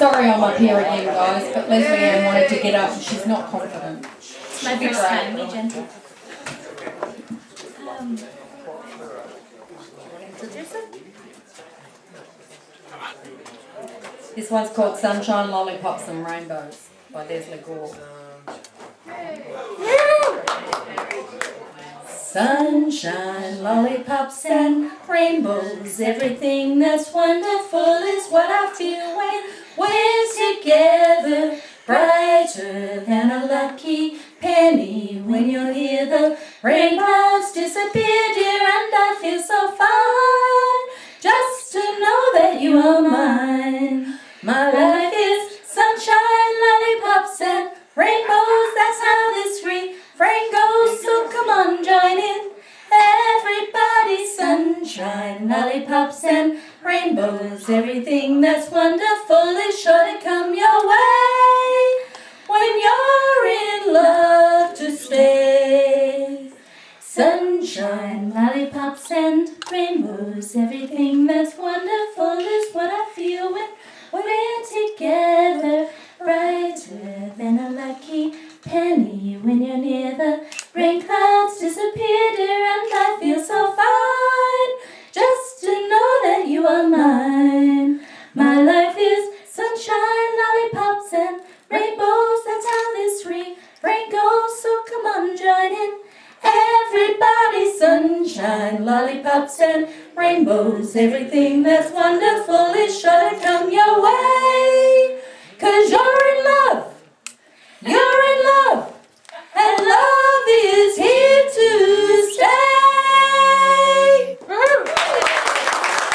Sorry I'm up here again, guys, but Leslie Ann wanted to get up and she's not confident. It's my first time, be gentle. This one's called Sunshine, Lollipops and Rainbows by Leslie Gore. Sunshine, lollipops and rainbows, everything that's wonderful is what I feel when we're together. Brighter than a lucky penny when you're here. The rain clouds disappear, dear, and I feel so fine just to know that you are mine. My life is sunshine, lollipops and rainbows. That's how this refrain goes, so come on, join in. Everybody, sunshine, lollipops and rainbows. Everything that's wonderful is sure to come your way when you're in love to stay. Sunshine, lollipops and rainbows. Everything that's wonderful is what I feel when we're together. Brighter than a lucky penny when you're near. The rain clouds disappear, dear, and I feel so fine just to know that you are mine. My life is sunshine, lollipops and rainbows. That's how this refrain goes, so come on, join in. Everybody, sunshine, lollipops and rainbows. Everything that's wonderful is sure to come your way, 'cause you're